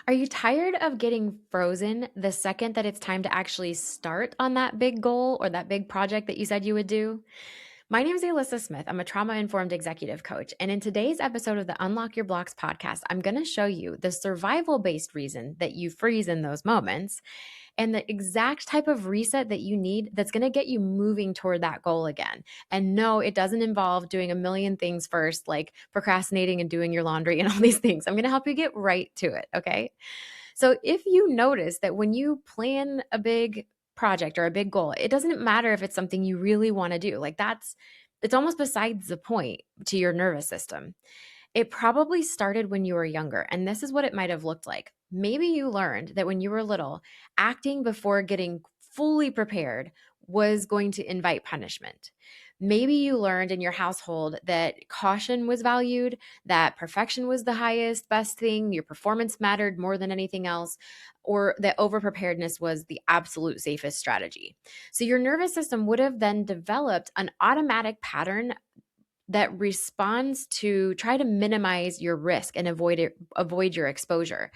Are you tired of getting frozen the second that it's time to actually start on that big goal or that big project that you said you would do? My name is Elyssa Smith. I'm a trauma informed executive coach. And in today's episode of the Unlock Your Blocks podcast, I'm going to show you the survival based reason that you freeze in those moments and the exact type of reset that you need that's going to get you moving toward that goal again. And no, it doesn't involve doing a million things first, like procrastinating and doing your laundry and all these things. I'm going to help you get right to it. Okay. So if you notice that when you plan a big project or a big goal, it doesn't matter if it's something you really want to do. It's almost besides the point to your nervous system. It probably started when you were younger, and this is what it might have looked like. Maybe you learned that when you were little, acting before getting fully prepared was going to invite punishment. Maybe you learned in your household that caution was valued, that perfection was the highest, best thing, your performance mattered more than anything else, or that overpreparedness was the absolute safest strategy. So your nervous system would have then developed an automatic pattern that responds to try to minimize your risk and avoid your exposure.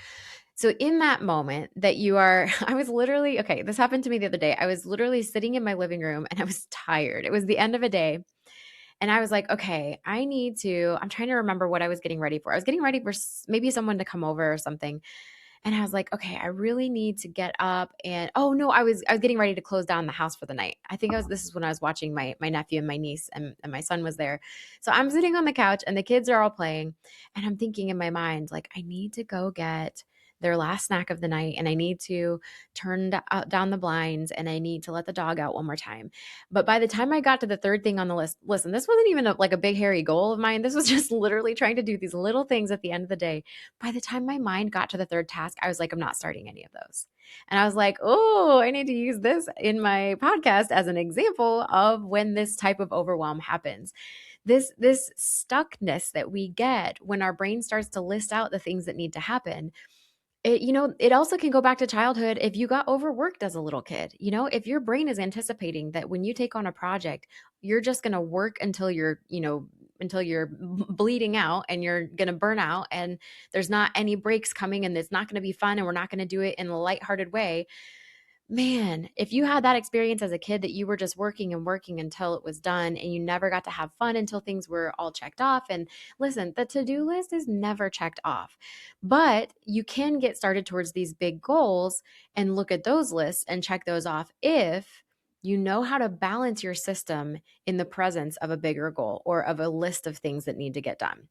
So in that moment that you are I was literally okay, this happened to me the other day. I was literally sitting in my living room and I was tired. It was the end of a day and I was like, okay, I'm trying to remember what I was getting ready for. I was getting ready for maybe someone to come over or something. And I was like, okay, I really need to get up and oh no, I was getting ready to close down the house for the night. This is when I was watching my nephew and my niece and my son was there. So I'm sitting on the couch and the kids are all playing and I'm thinking in my mind, like, I need to go get their last snack of the night and I need to down the blinds and I need to let the dog out one more time. But by the time I got to the third thing on the list, listen, this wasn't even like a big hairy goal of mine. This was just literally trying to do these little things at the end of the day. By the time my mind got to the third task, I was like, I'm not starting any of those. And I was like, oh, I need to use this in my podcast as an example of when this type of overwhelm happens. This stuckness that we get when our brain starts to list out the things that need to happen. It also can go back to childhood if you got overworked as a little kid. If your brain is anticipating that when you take on a project, you're just going to work until you're bleeding out and you're going to burn out and there's not any breaks coming and it's not going to be fun and we're not going to do it in a lighthearted way. Man, if you had that experience as a kid that you were just working and working until it was done and you never got to have fun until things were all checked off. And listen, the to-do list is never checked off, but you can get started towards these big goals and look at those lists and check those off if you know how to balance your system in the presence of a bigger goal or of a list of things that need to get done.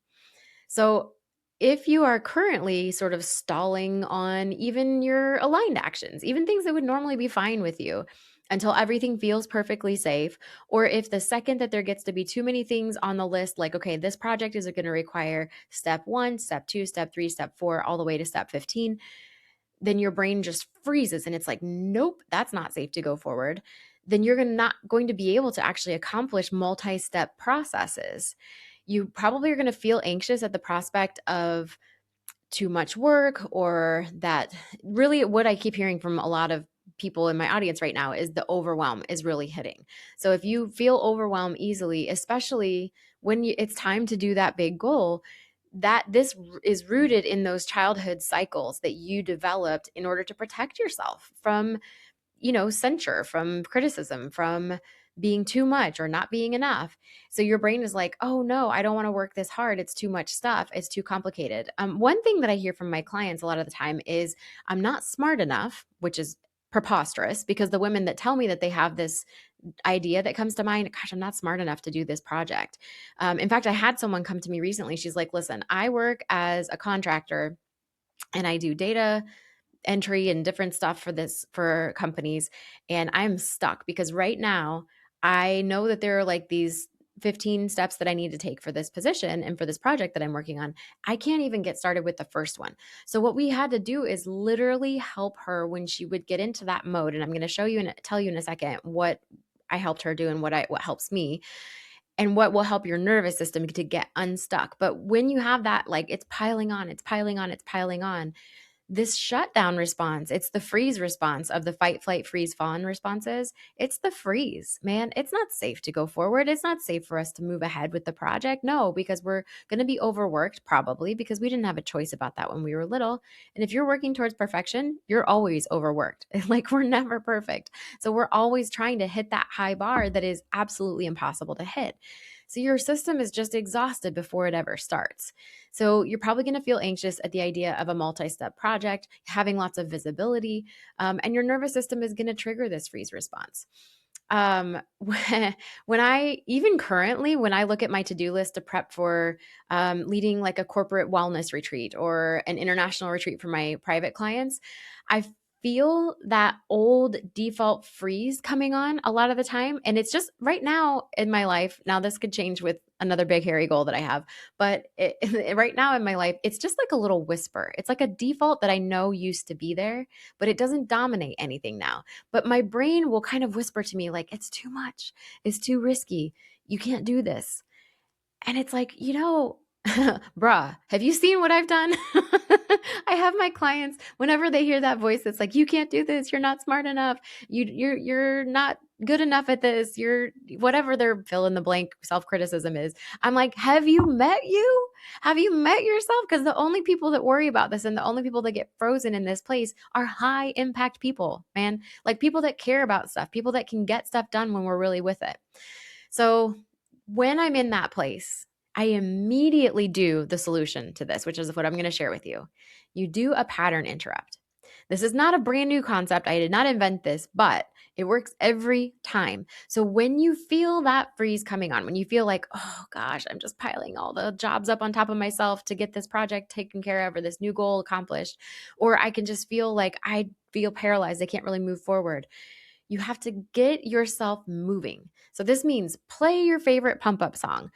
So, if you are currently sort of stalling on even your aligned actions, even things that would normally be fine with you until everything feels perfectly safe, or if the second that there gets to be too many things on the list, like, okay, this project is going to require step one, step two, step three, step four, all the way to step 15, then your brain just freezes and it's like, nope, that's not safe to go forward. Then you're not going to be able to actually accomplish multi step processes. You probably are going to feel anxious at the prospect of too much work, or that really what I keep hearing from a lot of people in my audience right now is the overwhelm is really hitting. So if you feel overwhelmed easily, especially when it's time to do that big goal, that this is rooted in those childhood cycles that you developed in order to protect yourself from censure, from criticism, from being too much or not being enough. So your brain is like, oh no, I don't want to work this hard. It's too much stuff. It's too complicated. One thing that I hear from my clients a lot of the time is I'm not smart enough, which is preposterous because the women that tell me that they have this idea that comes to mind, gosh, I'm not smart enough to do this project. In fact, I had someone come to me recently. She's like, listen, I work as a contractor and I do data entry and different stuff for companies, and I'm stuck because right now I know that there are like these 15 steps that I need to take for this position and for this project that I'm working on. I can't even get started with the first one. So what we had to do is literally help her when she would get into that mode, and I'm going to show you and tell you in a second what I helped her do and what helps me and what will help your nervous system to get unstuck. But when you have that, like, it's piling on, it's piling on, it's piling on, This shutdown response, it's the freeze response of the fight, flight, freeze, fawn responses. It's the freeze, man. It's not safe to go forward. It's not safe for us to move ahead with the project. No, because we're going to be overworked, probably because we didn't have a choice about that when we were little. And if you're working towards perfection, you're always overworked. Like, we're never perfect. So we're always trying to hit that high bar that is absolutely impossible to hit. So your system is just exhausted before it ever starts. So you're probably going to feel anxious at the idea of a multi-step project, having lots of visibility, and your nervous system is going to trigger this freeze response. When I, even currently, when I look at my to-do list to prep for leading like a corporate wellness retreat or an international retreat for my private clients, I feel that old default freeze coming on a lot of the time. And it's just right now in my life. Now, this could change with another big, hairy goal that I have. But right now in my life, it's just like a little whisper. It's like a default that I know used to be there, but it doesn't dominate anything now. But my brain will kind of whisper to me, like, it's too much. It's too risky. You can't do this. And it's like, bruh, have you seen what I've done? I have my clients, whenever they hear that voice that's like, you can't do this, you're not smart enough, you're not good enough at this, you're whatever their fill in the blank self-criticism is. I'm like, have you met you? Have you met yourself? Because the only people that worry about this and the only people that get frozen in this place are high impact people, man. Like, people that care about stuff, people that can get stuff done when we're really with it. So when I'm in that place, I immediately do the solution to this, which is what I'm going to share with you. You do a pattern interrupt. This is not a brand new concept. I did not invent this, but it works every time. So when you feel that freeze coming on, when you feel like, oh gosh, I'm just piling all the jobs up on top of myself to get this project taken care of or this new goal accomplished, or I can just feel like I feel paralyzed, I can't really move forward, you have to get yourself moving. So this means play your favorite pump up song.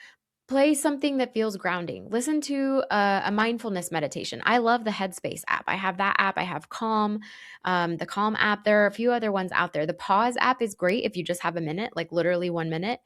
Play something that feels grounding. Listen to a mindfulness meditation. I love the Headspace app. I have that app. I have Calm, the Calm app. There are a few other ones out there. The Pause app is great if you just have a minute, like literally 1 minute.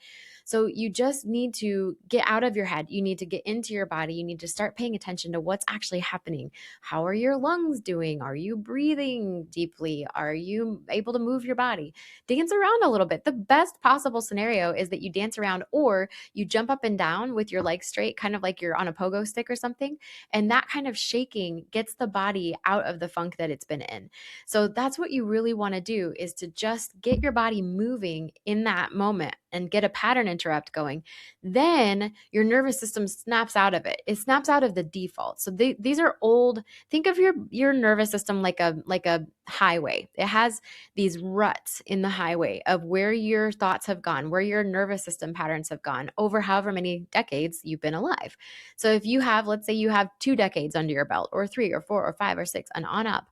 So you just need to get out of your head. You need to get into your body. You need to start paying attention to what's actually happening. How are your lungs doing? Are you breathing deeply? Are you able to move your body? Dance around a little bit. The best possible scenario is that you dance around or you jump up and down with your legs straight, kind of like you're on a pogo stick or something. And that kind of shaking gets the body out of the funk that it's been in. So that's what you really want to do, is to just get your body moving in that moment and get a pattern interrupt going. Then your nervous system snaps out of it. It snaps out of the default. So these are old. Think of your nervous system like a highway. It has these ruts in the highway of where your thoughts have gone, where your nervous system patterns have gone over however many decades you've been alive. So if you have, let's say you have 2 decades under your belt, or 3 or 4 or 5 or 6 and on up,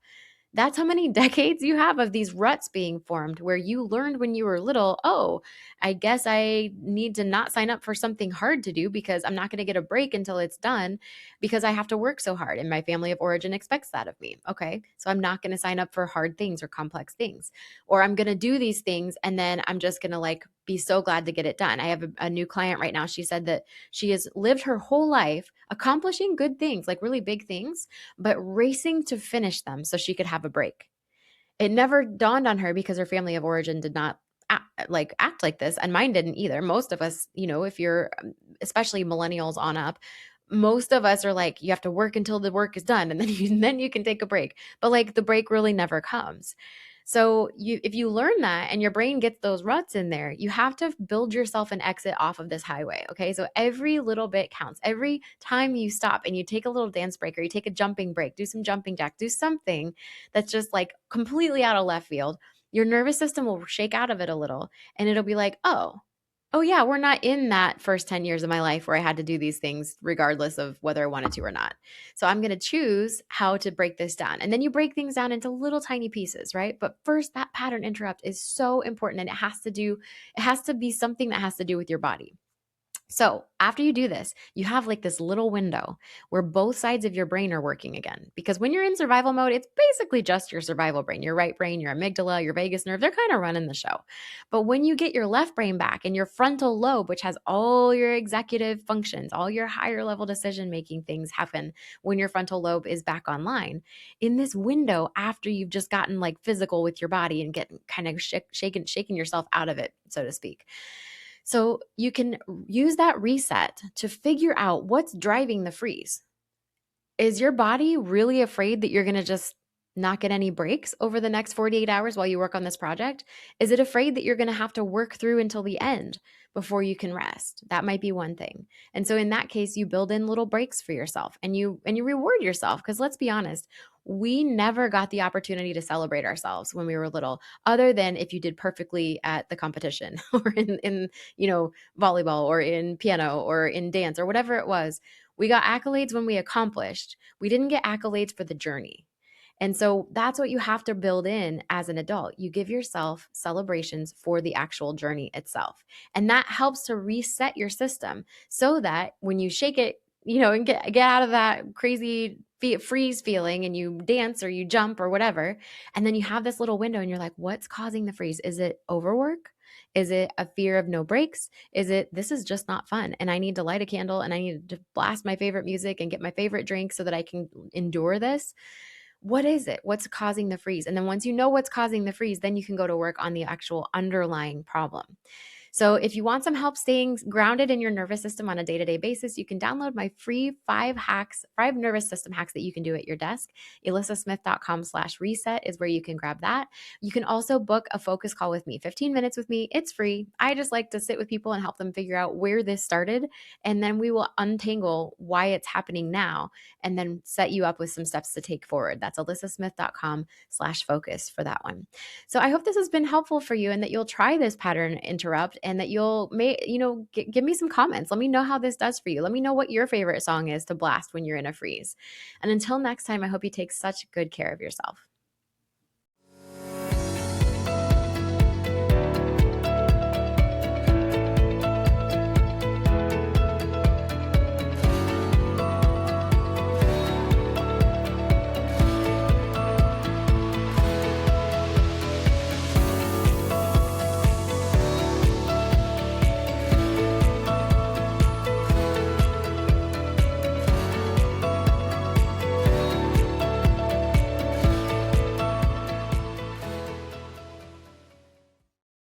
that's how many decades you have of these ruts being formed where you learned when you were little, oh, I guess I need to not sign up for something hard to do because I'm not going to get a break until it's done because I have to work so hard. And my family of origin expects that of me. Okay. So I'm not going to sign up for hard things or complex things. Or I'm going to do these things and then I'm just going to like be so glad to get it done. I have a new client right now. She said that she has lived her whole life accomplishing good things, like really big things, but racing to finish them so she could have a break. It never dawned on her because her family of origin did not act like this, and mine didn't either. Most of us, if you're especially millennials on up, most of us are like, you have to work until the work is done and then you can take a break. But like, the break really never comes. So if you learn that and your brain gets those ruts in there, you have to build yourself an exit off of this highway. Okay. So every little bit counts. Every time you stop and you take a little dance break or you take a jumping break, do some jumping jack, do something that's just like completely out of left field, your nervous system will shake out of it a little and it'll be like, oh yeah, we're not in that first 10 years of my life where I had to do these things regardless of whether I wanted to or not. So I'm going to choose how to break this down. And then you break things down into little tiny pieces, right? But first, that pattern interrupt is so important, and it has to be something that has to do with your body. So, after you do this, you have like this little window where both sides of your brain are working again. Because when you're in survival mode, it's basically just your survival brain, your right brain, your amygdala, your vagus nerve, they're kind of running the show. But when you get your left brain back and your frontal lobe, which has all your executive functions, all your higher level decision making things happen when your frontal lobe is back online, in this window after you've just gotten like physical with your body and getting kind of shaking yourself out of it, so to speak. So you can use that reset to figure out what's driving the freeze. Is your body really afraid that you're going to just not get any breaks over the next 48 hours while you work on this project? Is it afraid that you're going to have to work through until the end before you can rest? That might be one thing. And so in that case, you build in little breaks for yourself and you reward yourself, because let's be honest, we never got the opportunity to celebrate ourselves when we were little, other than if you did perfectly at the competition or in volleyball or in piano or in dance or whatever it was. We got accolades when we accomplished. We didn't get accolades for the journey. And so that's what you have to build in as an adult. You give yourself celebrations for the actual journey itself. And that helps to reset your system so that when you shake it, and get out of that crazy freeze feeling and you dance or you jump or whatever, and then you have this little window and you're like, what's causing the freeze? Is it overwork? Is it a fear of no breaks? Is it this is just not fun and I need to light a candle and I need to blast my favorite music and get my favorite drink so that I can endure this? What is it? What's causing the freeze? And then once you know what's causing the freeze, then you can go to work on the actual underlying problem. So if you want some help staying grounded in your nervous system on a day-to-day basis, you can download my free 5 nervous system hacks that you can do at your desk. ElyssaSmith.com/reset is where you can grab that. You can also book a focus call with me, 15 minutes with me. It's free. I just like to sit with people and help them figure out where this started. And then we will untangle why it's happening now and then set you up with some steps to take forward. That's ElyssaSmith.com/focus for that one. So I hope this has been helpful for you and that you'll try this pattern interrupt and that you'll give me some comments. Let me know how this does for you. Let me know what your favorite song is to blast when you're in a freeze. And until next time, I hope you take such good care of yourself.